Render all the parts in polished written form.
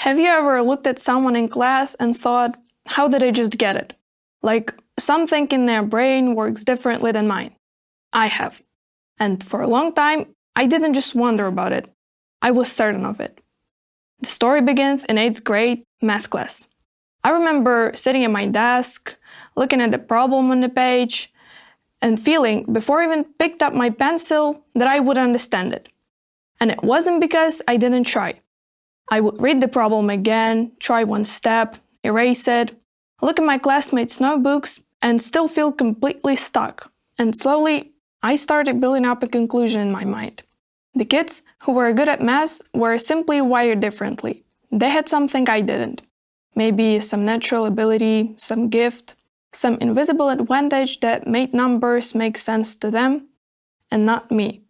Have you ever looked at someone in class and thought, how did I just get it? Like, something in their brain works differently than mine. I have. And for a long time, I didn't just wonder about it. I was certain of it. The story begins in 8th grade math class. I remember sitting at my desk, looking at the problem on the page, and feeling, before I even picked up my pencil, that I would understand it. And it wasn't because I didn't try. I would read the problem again, try one step, erase it, look at my classmates' notebooks, and still feel completely stuck. And slowly, I started building up a conclusion in my mind. The kids who were good at math were simply wired differently. They had something I didn't. Maybe some natural ability, some gift, some invisible advantage that made numbers make sense to them, and not me.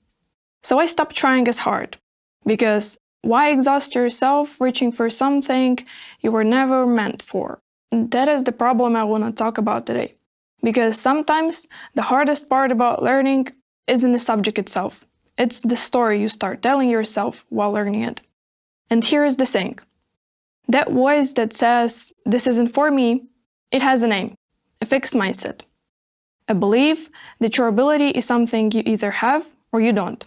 So I stopped trying as hard, because why exhaust yourself reaching for something you were never meant for? That is the problem I want to talk about today. Because sometimes the hardest part about learning isn't the subject itself. It's the story you start telling yourself while learning it. And here is the thing. That voice that says, this isn't for me, it has a name, a fixed mindset. A belief that your ability is something you either have or you don't.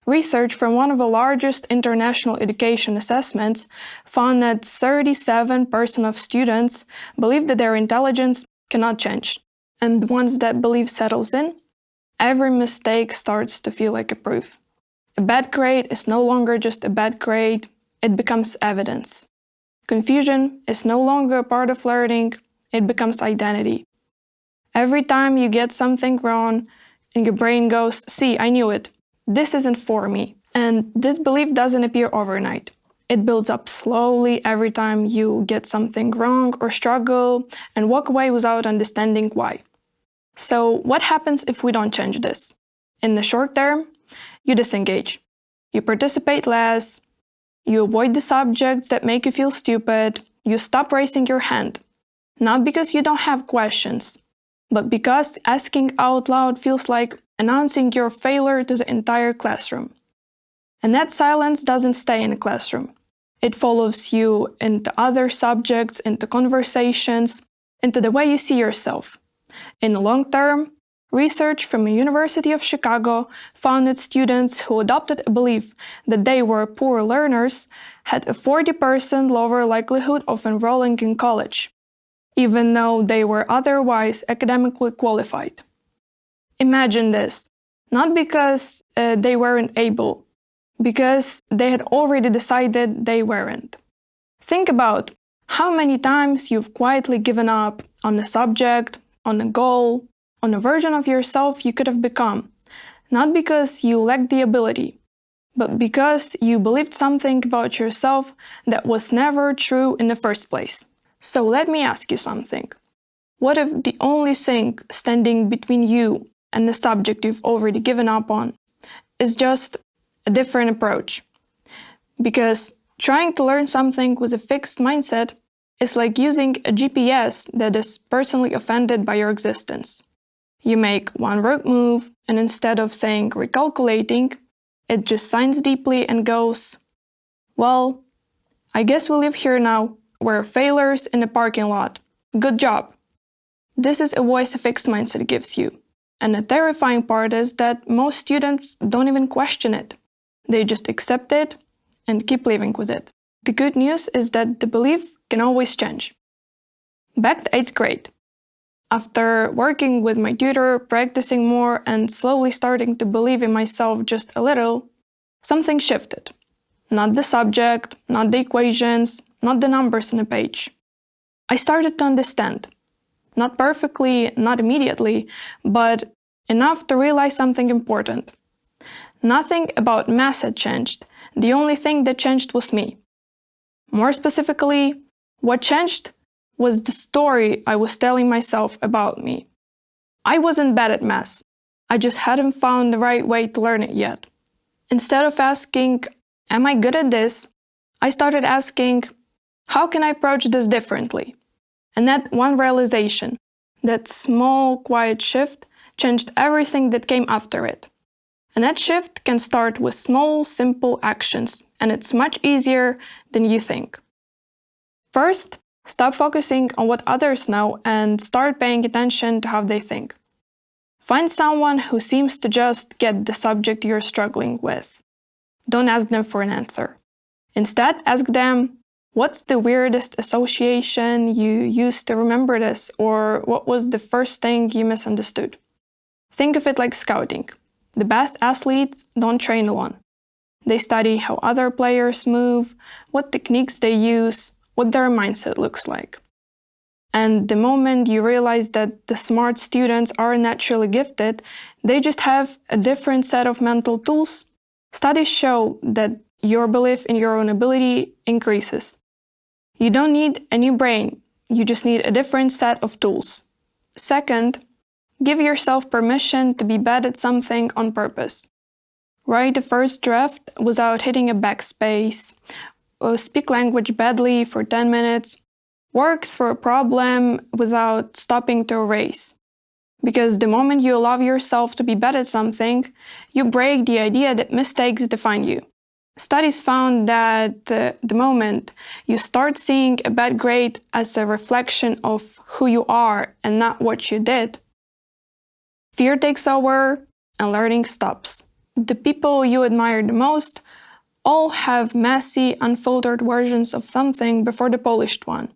Research from one of the largest international education assessments found that 37% of students believe that their intelligence cannot change. And once that belief settles in, every mistake starts to feel like a proof. A bad grade is no longer just a bad grade, it becomes evidence. Confusion is no longer a part of learning, it becomes identity. Every time you get something wrong and your brain goes, see, I knew it. This isn't for me. And this belief doesn't appear overnight. It builds up slowly every time you get something wrong or struggle and walk away without understanding why. So what happens if we don't change this? In the short term, you disengage. You participate less. You avoid the subjects that make you feel stupid. You stop raising your hand. Not because you don't have questions, but because asking out loud feels like announcing your failure to the entire classroom. And that silence doesn't stay in the classroom. It follows you into other subjects, into conversations, into the way you see yourself. In the long term, research from the University of Chicago found that students who adopted a belief that they were poor learners had a 40% lower likelihood of enrolling in college, even though they were otherwise academically qualified. Imagine this, not because they weren't able, because they had already decided they weren't. Think about how many times you've quietly given up on a subject, on a goal, on a version of yourself you could have become, not because you lacked the ability, but because you believed something about yourself that was never true in the first place. So let me ask you something. What if the only thing standing between you and the subject you've already given up on is just a different approach? Because trying to learn something with a fixed mindset is like using a GPS that is personally offended by your existence. You make one wrong move, and instead of saying recalculating, it just signs deeply and goes, well, I guess we live here now. We're failures in the parking lot. Good job. This is a voice a fixed mindset gives you. And the terrifying part is that most students don't even question it. They just accept it and keep living with it. The good news is that the belief can always change. Back to 8th grade. After working with my tutor, practicing more, and slowly starting to believe in myself just a little, something shifted. Not the subject, not the equations, not the numbers on a page. I started to understand. Not perfectly, not immediately, but enough to realize something important. Nothing about math had changed. The only thing that changed was me. More specifically, what changed was the story I was telling myself about me. I wasn't bad at math. I just hadn't found the right way to learn it yet. Instead of asking, am I good at this? I started asking, how can I approach this differently? And that one realization, that small, quiet shift, changed everything that came after it. And that shift can start with small, simple actions, and it's much easier than you think. First, stop focusing on what others know and start paying attention to how they think. Find someone who seems to just get the subject you're struggling with. Don't ask them for an answer. Instead, ask them, what's the weirdest association you used to remember this, or what was the first thing you misunderstood? Think of it like scouting. The best athletes don't train alone. They study how other players move, what techniques they use, what their mindset looks like. And the moment you realize that the smart students are naturally gifted, they just have a different set of mental tools, studies show that your belief in your own ability increases. You don't need a new brain, you just need a different set of tools. Second, give yourself permission to be bad at something on purpose. Write the first draft without hitting a backspace, or speak language badly for 10 minutes, work through a problem without stopping to erase. Because the moment you allow yourself to be bad at something, you break the idea that mistakes define you. Studies found that the moment you start seeing a bad grade as a reflection of who you are and not what you did, fear takes over and learning stops. The people you admire the most all have messy, unfiltered versions of something before the polished one.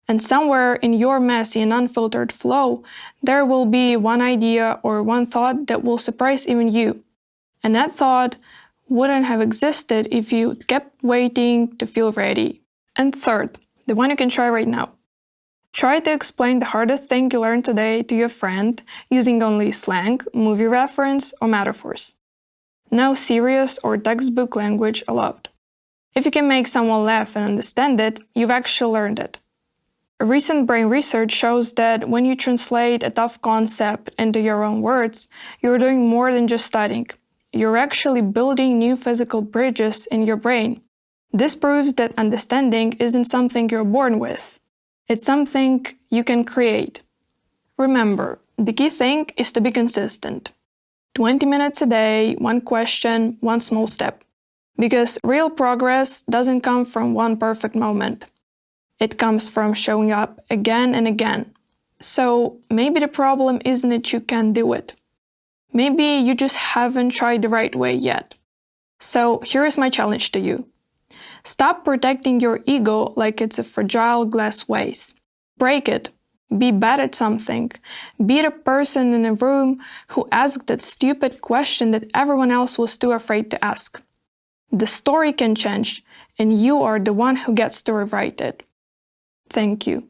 And somewhere in your messy and unfiltered flow, there will be one idea or one thought that will surprise even you. And that thought wouldn't have existed if you kept waiting to feel ready. And third, the one you can try right now. Try to explain the hardest thing you learned today to your friend using only slang, movie reference, or metaphors. No serious or textbook language allowed. If you can make someone laugh and understand it, you've actually learned it. Recent brain research shows that when you translate a tough concept into your own words, you're doing more than just studying. You're actually building new physical bridges in your brain. This proves that understanding isn't something you're born with. It's something you can create. Remember, the key thing is to be consistent. 20 minutes a day, one question, one small step. Because real progress doesn't come from one perfect moment. It comes from showing up again and again. So maybe the problem isn't that you can't do it. Maybe you just haven't tried the right way yet. So here is my challenge to you. Stop protecting your ego like it's a fragile glass vase. Break it. Be bad at something. Be the person in a room who asked that stupid question that everyone else was too afraid to ask. The story can change, and you are the one who gets to rewrite it. Thank you.